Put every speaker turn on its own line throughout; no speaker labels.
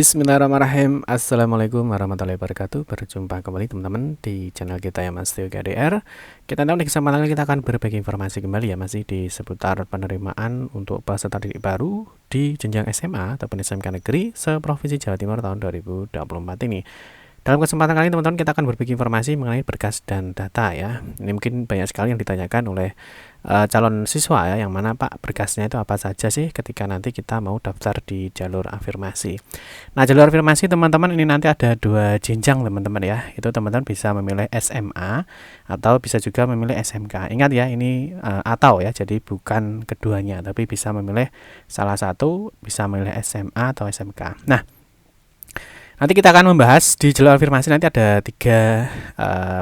Bismillahirrahmanirrahim. Assalamualaikum warahmatullahi wabarakatuh. Berjumpa kembali teman-teman di channel kita ya Mas Tio KDR. Kita tahu di kesempatan ini kita akan berbagi informasi kembali ya masih di seputar penerimaan untuk peserta didik baru di jenjang SMA ataupun SMK negeri seprovinsi Jawa Timur tahun 2024 ini. Dalam kesempatan kali ini teman-teman kita akan berbagi informasi mengenai berkas dan data ya. Ini mungkin banyak sekali yang ditanyakan oleh calon siswa ya, yang mana Pak berkasnya itu apa saja sih ketika nanti kita mau daftar di jalur afirmasi. Nah, jalur afirmasi teman-teman ini nanti ada dua jenjang teman-teman ya. Itu teman-teman bisa memilih SMA atau bisa juga memilih SMK. Ingat ya, ini atau ya, jadi bukan keduanya, tapi bisa memilih salah satu, bisa memilih SMA atau SMK. Nah, nanti kita akan membahas di jalur afirmasi nanti ada tiga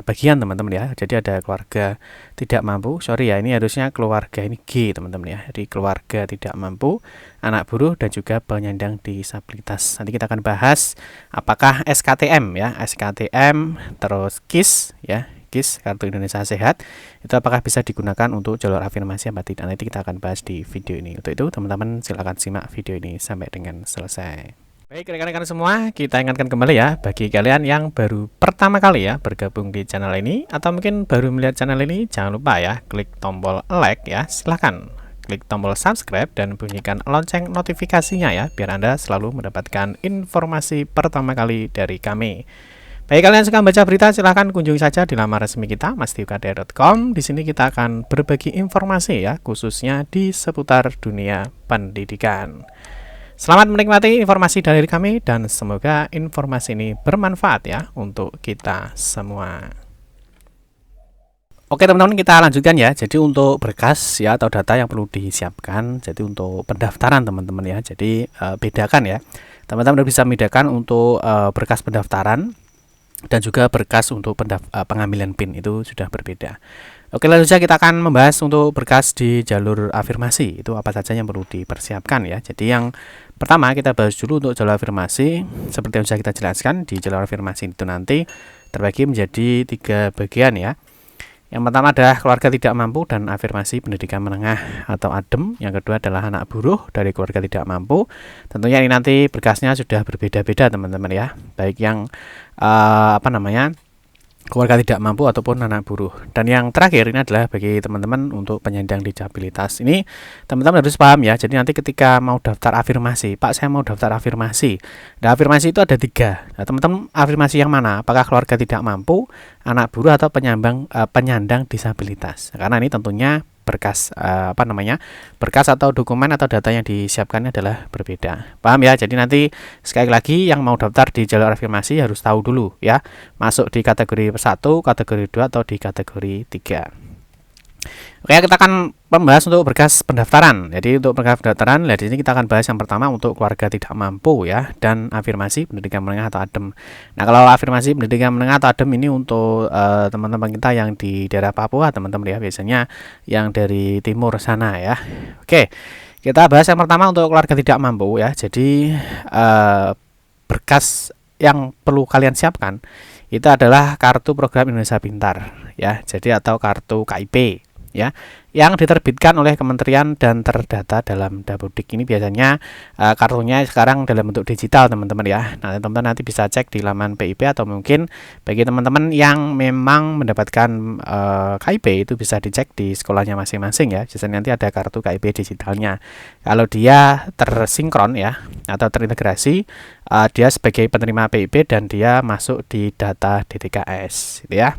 bagian teman-teman ya. Jadi ada keluarga tidak mampu, ini harusnya keluarga ini G teman-teman ya. Jadi keluarga tidak mampu, anak buruh dan juga penyandang disabilitas. Nanti kita akan bahas apakah SKTM ya, SKTM terus KIS ya, KIS Kartu Indonesia Sehat itu apakah bisa digunakan untuk jalur afirmasi apa tidak. Nanti kita akan bahas di video ini. Untuk itu teman-teman silakan simak video ini sampai dengan selesai. Baik rekan-rekan semua, kita ingatkan kembali ya bagi kalian yang baru pertama kali ya bergabung di channel ini atau mungkin baru melihat channel ini, jangan lupa ya klik tombol like ya, silahkan klik tombol subscribe dan bunyikan lonceng notifikasinya ya biar Anda selalu mendapatkan informasi pertama kali dari kami. Bagi kalian yang suka baca berita, silahkan kunjungi saja di laman resmi kita mastiukdr.com. Di sini kita akan berbagi informasi ya, khususnya di seputar dunia pendidikan. Selamat menikmati informasi dari kami dan semoga informasi ini bermanfaat ya untuk kita semua. Oke teman-teman, kita lanjutkan ya. Jadi untuk berkas ya atau data yang perlu disiapkan, jadi untuk pendaftaran teman-teman ya. Jadi bedakan ya. Teman-teman bisa membedakan untuk berkas pendaftaran dan juga berkas untuk pengambilan PIN itu sudah berbeda. Oke, lalu saja kita akan membahas untuk berkas di jalur afirmasi itu apa saja yang perlu dipersiapkan ya. Jadi yang pertama kita bahas dulu untuk jalur afirmasi. Seperti yang sudah kita jelaskan, di jalur afirmasi itu nanti terbagi menjadi tiga bagian ya. Yang pertama adalah keluarga tidak mampu dan afirmasi pendidikan menengah atau ADEM. Yang kedua adalah anak buruh dari keluarga tidak mampu. Tentunya ini nanti berkasnya sudah berbeda-beda teman-teman ya. Baik yang keluarga tidak mampu ataupun anak buruh. Dan yang terakhir ini adalah bagi teman-teman untuk penyandang disabilitas. Ini teman-teman harus paham ya. Jadi nanti ketika mau daftar afirmasi, Pak saya mau daftar afirmasi. Nah, afirmasi itu ada tiga. Nah, teman-teman afirmasi yang mana? Apakah keluarga tidak mampu, anak buruh atau penyandang disabilitas? Karena ini tentunya berkas berkas atau dokumen atau data yang disiapkannya adalah berbeda. Paham ya? Jadi nanti sekali lagi yang mau daftar di jalur afirmasi harus tahu dulu ya, masuk di kategori 1, kategori 2 atau di kategori 3. Oke, kita akan membahas untuk berkas pendaftaran. Jadi untuk berkas pendaftaran, di sini kita akan bahas yang pertama untuk keluarga tidak mampu ya dan afirmasi pendidikan menengah atau ADEM. Nah, kalau afirmasi pendidikan menengah atau ADEM ini untuk teman-teman kita yang di daerah Papua, teman-teman ya, biasanya yang dari timur sana ya. Oke, kita bahas yang pertama untuk keluarga tidak mampu ya. Jadi berkas yang perlu kalian siapkan itu adalah kartu program Indonesia Pintar ya. Jadi atau kartu KIP ya, yang diterbitkan oleh kementerian dan terdata dalam Dapodik. Ini biasanya kartunya sekarang dalam bentuk digital teman-teman ya. Nah, teman-teman nanti bisa cek di laman PIP atau mungkin bagi teman-teman yang memang mendapatkan KIP itu bisa dicek di sekolahnya masing-masing ya. Biasanya nanti ada kartu KIP digitalnya. Kalau dia tersinkron ya atau terintegrasi, dia sebagai penerima PIP dan dia masuk di data DTKS gitu ya.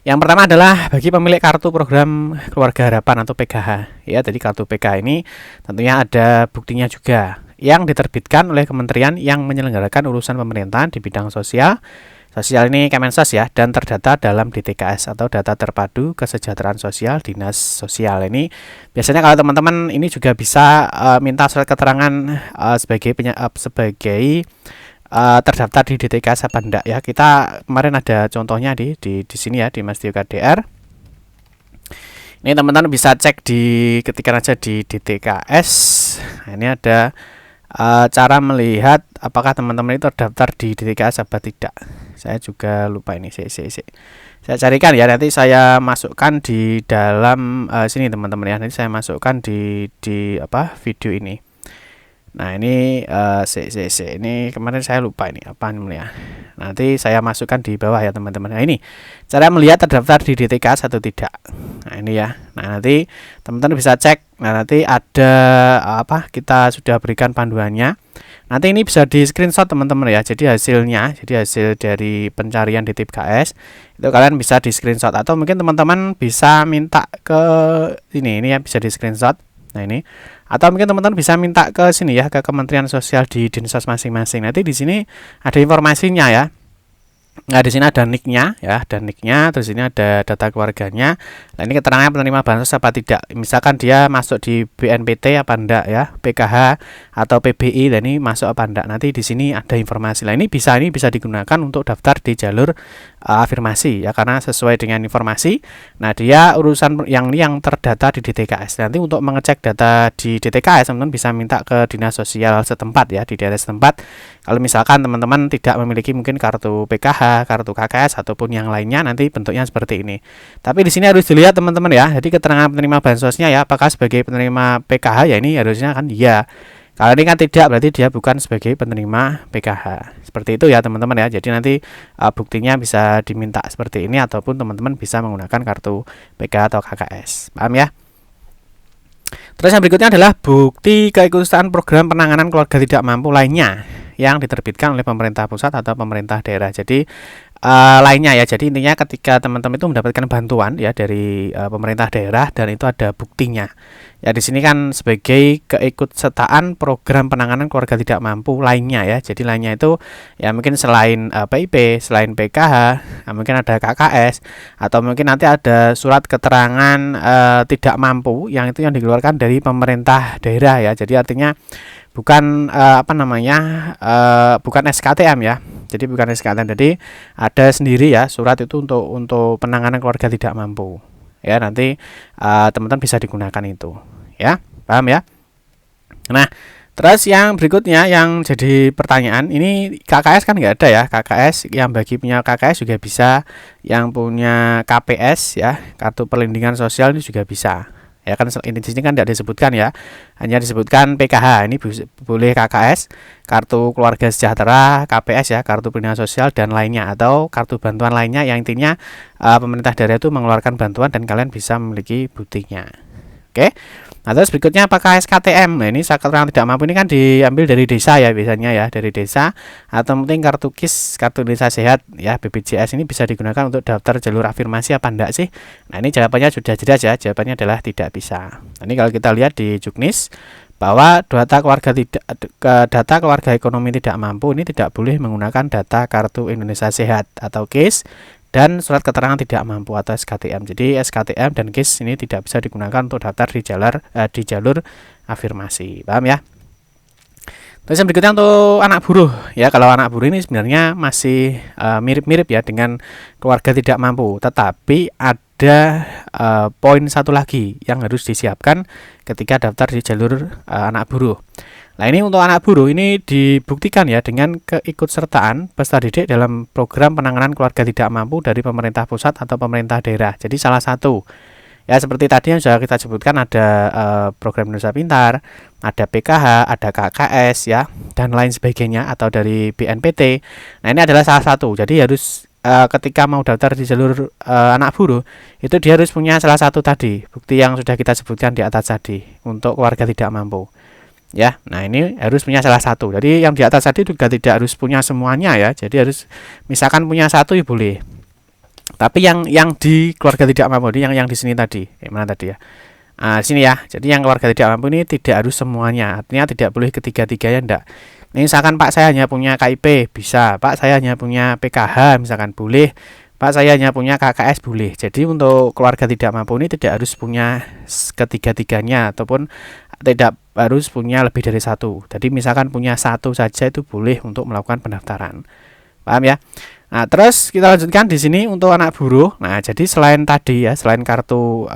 Yang pertama adalah bagi pemilik kartu program Keluarga Harapan atau PKH ya. Jadi kartu PKH ini tentunya ada buktinya juga yang diterbitkan oleh kementerian yang menyelenggarakan urusan pemerintahan di bidang sosial. Sosial ini Kemensos ya, dan terdata dalam DTKS atau data terpadu kesejahteraan sosial Dinas Sosial. Ini biasanya kalau teman-teman ini juga bisa minta surat keterangan sebagai terdaftar di DTKS apa enggak ya. Kita kemarin ada contohnya di sini ya, di Mas Tio KDR. Ini teman-teman bisa cek ketika aja di DTKS. Nah, ini ada cara melihat apakah teman-teman itu terdaftar di DTKS apa tidak. Saya juga lupa ini. Saya carikan ya, nanti saya masukkan di dalam sini teman-teman ya. Nanti saya masukkan di video ini. Nah, ini ini kemarin saya lupa ini apa namanya. Nanti saya masukkan di bawah ya teman-teman. Nah, ini cara melihat terdaftar di DTKS atau tidak. Nah, ini ya. Nah, nanti teman-teman bisa cek. Nah, nanti ada apa? Kita sudah berikan panduannya. Nanti ini bisa di screenshot teman-teman ya. Jadi hasilnya, jadi hasil dari pencarian di TIPKS itu kalian bisa di screenshot atau mungkin teman-teman bisa minta ke ini ya bisa di screenshot. Nah, ini atau mungkin teman-teman bisa minta ke sini ya ke Kementerian Sosial di Dinsos masing-masing. Nanti di sini ada informasinya ya. Nah, di sini ada nicknya ya, ada nicknya, terus ini ada data keluarganya. Nah, ini keterangan penerima bansos apa tidak. Misalkan dia masuk di BNPT apa enggak ya, PKH atau PBI, dan ini masuk apa enggak. Nanti di sini ada informasi. Nah, ini bisa digunakan untuk daftar di jalur afirmasi ya, karena sesuai dengan informasi. Nah, dia urusan yang terdata di DTKS. Nanti untuk mengecek data di DTKS, teman-teman bisa minta ke dinas sosial setempat ya, di daerah setempat. Kalau misalkan teman-teman tidak memiliki mungkin kartu PKH, kartu KKS ataupun yang lainnya, nanti bentuknya seperti ini. Tapi di sini harus dilihat teman-teman ya. Jadi keterangan penerima bansosnya ya, apakah sebagai penerima PKH ya, ini harusnya kan iya. Kalau ini kan tidak, berarti dia bukan sebagai penerima PKH. Seperti itu ya teman-teman ya. Jadi nanti buktinya bisa diminta seperti ini ataupun teman-teman bisa menggunakan kartu PKH atau KKS. Paham ya? Terus yang berikutnya adalah bukti keikutsertaan program penanganan keluarga tidak mampu lainnya yang diterbitkan oleh pemerintah pusat atau pemerintah daerah. Jadi lainnya ya. Jadi intinya ketika teman-teman itu mendapatkan bantuan ya dari pemerintah daerah dan itu ada buktinya. Ya di sini kan sebagai keikutsertaan program penanganan keluarga tidak mampu lainnya ya. Jadi lainnya itu ya mungkin selain PIP, selain PKH, mungkin ada KKS atau mungkin nanti ada surat keterangan tidak mampu yang itu yang dikeluarkan dari pemerintah daerah ya. Jadi artinya bukan bukan SKTM ya. Jadi bukan SKTM. Jadi ada sendiri ya surat itu untuk penanganan keluarga tidak mampu. Ya, nanti teman-teman bisa digunakan itu. Ya, paham ya? Nah, terus yang berikutnya yang jadi pertanyaan, ini KKS kan nggak ada ya. KKS yang bagi punya KKS juga bisa, yang punya KPS ya, kartu perlindungan sosial ini juga bisa. Ya kan ini di sini kan tidak disebutkan ya, hanya disebutkan PKH. Ini boleh KKS, kartu keluarga sejahtera, KPS ya, kartu perlindungan sosial dan lainnya, atau kartu bantuan lainnya yang intinya pemerintah daerah itu mengeluarkan bantuan dan kalian bisa memiliki buktinya. Oke. Nah, terus berikutnya apakah SKTM? Nah, ini keterangan tidak mampu ini kan diambil dari desa ya biasanya ya, dari desa atau mungkin kartu KIS, kartu desa sehat ya, BPJS ini bisa digunakan untuk daftar jalur afirmasi apa enggak sih? Nah, ini jawabannya sudah jelas ya, jawabannya adalah tidak bisa. Nah, ini kalau kita lihat di Juknis bahwa data keluarga ekonomi tidak mampu ini tidak boleh menggunakan data kartu Indonesia Sehat atau KIS dan surat keterangan tidak mampu atau SKTM. Jadi SKTM dan KIS ini tidak bisa digunakan untuk daftar di jalur afirmasi. Paham ya? Terus yang berikutnya untuk anak buruh ya. Kalau anak buruh ini sebenarnya masih mirip-mirip ya dengan keluarga tidak mampu, tetapi ada poin satu lagi yang harus disiapkan ketika daftar di jalur anak buruh. Nah, ini untuk anak buruh ini dibuktikan ya dengan keikutsertaan peserta didik dalam program penanganan keluarga tidak mampu dari pemerintah pusat atau pemerintah daerah. Jadi salah satu ya seperti tadi yang sudah kita sebutkan ada program Indonesia Pintar, ada PKH, ada KKS ya dan lain sebagainya atau dari BNPT. Nah, ini adalah salah satu. Jadi harus ketika mau daftar di jalur anak buruh itu dia harus punya salah satu tadi bukti yang sudah kita sebutkan di atas tadi untuk keluarga tidak mampu. Ya, nah ini harus punya salah satu. Jadi yang di atas tadi juga tidak harus punya semuanya ya. Jadi harus misalkan punya satu ya boleh. Tapi yang di keluarga tidak mampu ini yang di sini tadi, mana tadi ya? Sini ya. Jadi yang keluarga tidak mampu ini tidak harus semuanya. Artinya tidak boleh ketiga-tiganya enggak. Ini misalkan Pak saya hanya punya KIP bisa, Pak saya hanya punya PKH misalkan boleh, Pak saya hanya punya KKS boleh. Jadi untuk keluarga tidak mampu ini tidak harus punya ketiga-tiganya ataupun tidak harus punya lebih dari satu. Jadi misalkan punya satu saja itu boleh untuk melakukan pendaftaran. Paham ya? Nah, terus kita lanjutkan di sini untuk anak buruh. Nah, jadi selain tadi ya, selain kartu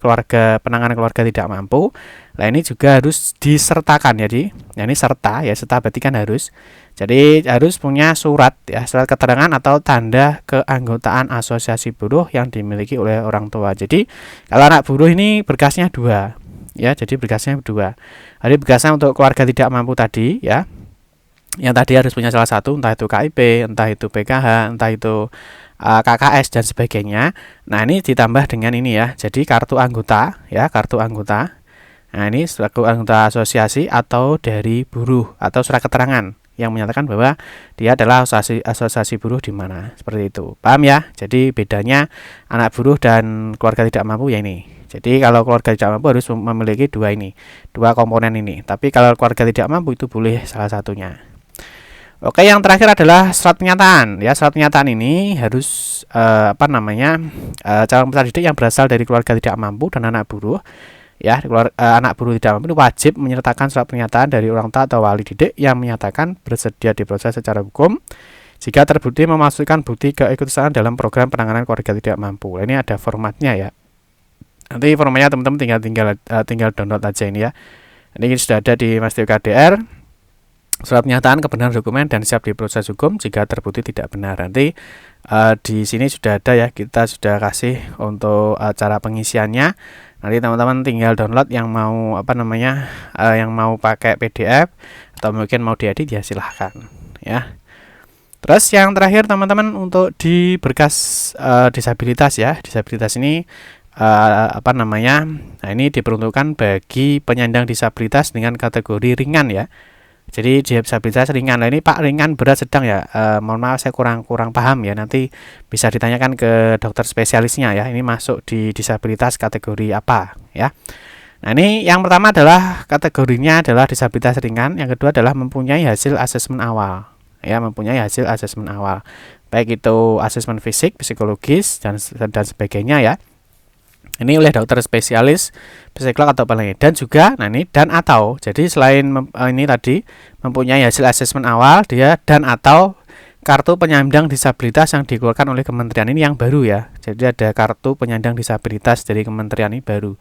keluarga penanganan keluarga tidak mampu, nah ini juga harus disertakan ya, ini serta ya, serta berarti kan harus. Jadi harus punya surat ya, surat keterangan atau tanda keanggotaan asosiasi buruh yang dimiliki oleh orang tua. Jadi kalau anak buruh ini berkasnya dua. ya. Jadi berkasnya 2. Jadi berkasnya untuk keluarga tidak mampu tadi ya. Yang tadi harus punya salah satu, entah itu KIP, entah itu PKH, entah itu KKS dan sebagainya. Nah, ini ditambah dengan ini ya. Jadi kartu anggota ya, kartu anggota. Nah, ini selaku anggota asosiasi atau dari buruh atau surat keterangan yang menyatakan bahwa dia adalah asosiasi buruh di mana. Seperti itu. Paham ya? Jadi bedanya anak buruh dan keluarga tidak mampu ya ini. Jadi kalau keluarga tidak mampu harus memiliki dua komponen ini. Tapi kalau keluarga tidak mampu itu boleh salah satunya. Oke, yang terakhir adalah surat pernyataan. Ya, surat pernyataan ini harus calon peserta didik yang berasal dari keluarga tidak mampu dan anak buruh. Ya, anak buruh tidak mampu wajib menyertakan surat pernyataan dari orang tua atau wali didik yang menyatakan bersedia diproses secara hukum jika terbukti memasukkan bukti keikutsertaan dalam program penanganan keluarga tidak mampu. Ini ada formatnya ya. Nanti formatnya teman-teman tinggal download aja ini ya. Ini sudah ada di Mas Tio KDR. Surat pernyataan kebenaran dokumen dan siap diproses hukum jika terbukti tidak benar. Nanti di sini sudah ada ya, kita sudah kasih untuk cara pengisiannya. Nanti teman-teman tinggal download yang mau yang mau pakai PDF atau mungkin mau diedit ya silahkan ya. Terus yang terakhir teman-teman untuk di berkas disabilitas ya. Disabilitas ini nah ini diperuntukkan bagi penyandang disabilitas dengan kategori ringan ya. Jadi disabilitas ringan. Nah, ini Pak ringan, berat, sedang ya. Mohon maaf saya kurang paham ya. Nanti bisa ditanyakan ke dokter spesialisnya ya. Ini masuk di disabilitas kategori apa ya. Nah, ini yang pertama adalah kategorinya adalah disabilitas ringan. Yang kedua adalah mempunyai hasil asesmen awal. Ya, mempunyai hasil asesmen awal. Baik itu asesmen fisik, psikologis dan sebagainya ya. Ini oleh dokter spesialis psikolog atau paling dan juga dan atau jadi selain ini tadi mempunyai hasil asesmen awal dia dan atau kartu penyandang disabilitas yang dikeluarkan oleh kementerian ini yang baru ya. Jadi ada kartu penyandang disabilitas dari kementerian ini baru.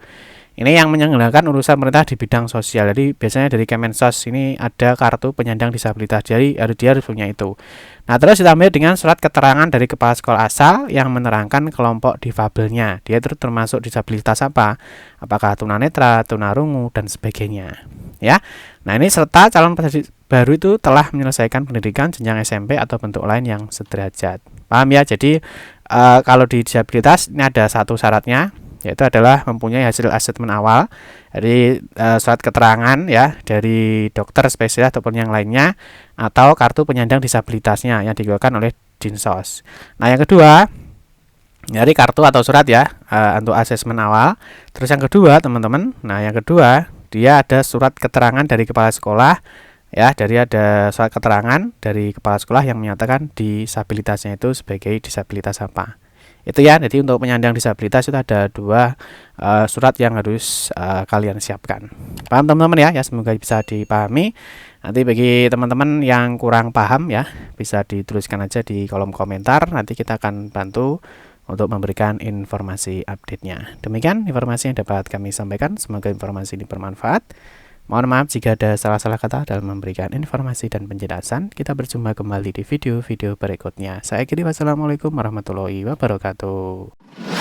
Ini yang menyelenggarakan urusan pemerintah di bidang sosial. Jadi biasanya dari Kemensos ini ada kartu penyandang disabilitas. Jadi dia harus punya itu. Nah, terus ditambah dengan surat keterangan dari kepala sekolah asal yang menerangkan kelompok difabelnya. Dia itu termasuk disabilitas apa? Apakah tunanetra, tunarungu dan sebagainya. Ya. Nah, ini serta calon peserta baru itu telah menyelesaikan pendidikan jenjang SMP atau bentuk lain yang sederajat. Paham ya? Jadi kalau di disabilitas ini ada satu syaratnya, yaitu adalah mempunyai hasil asesmen awal dari surat keterangan ya dari dokter spesialis ataupun yang lainnya atau kartu penyandang disabilitasnya yang dikeluarkan oleh Dinsos. Nah, yang kedua dari kartu atau surat ya untuk asesmen awal. Terus yang kedua teman-teman, yang kedua dia ada surat keterangan dari kepala sekolah ya, ada surat keterangan dari kepala sekolah yang menyatakan disabilitasnya itu sebagai disabilitas apa. Itu ya, jadi untuk penyandang disabilitas itu ada 2 surat yang harus kalian siapkan. Paham teman-teman ya? Semoga bisa dipahami. Nanti bagi teman-teman yang kurang paham ya, bisa dituliskan aja di kolom komentar. Nanti kita akan bantu untuk memberikan informasi update-nya. Demikian informasi yang dapat kami sampaikan. Semoga informasi ini bermanfaat. Mohon maaf jika ada salah-salah kata dalam memberikan informasi dan penjelasan. Kita berjumpa kembali di video-video berikutnya. Saya akhiri, wassalamualaikum warahmatullahi wabarakatuh.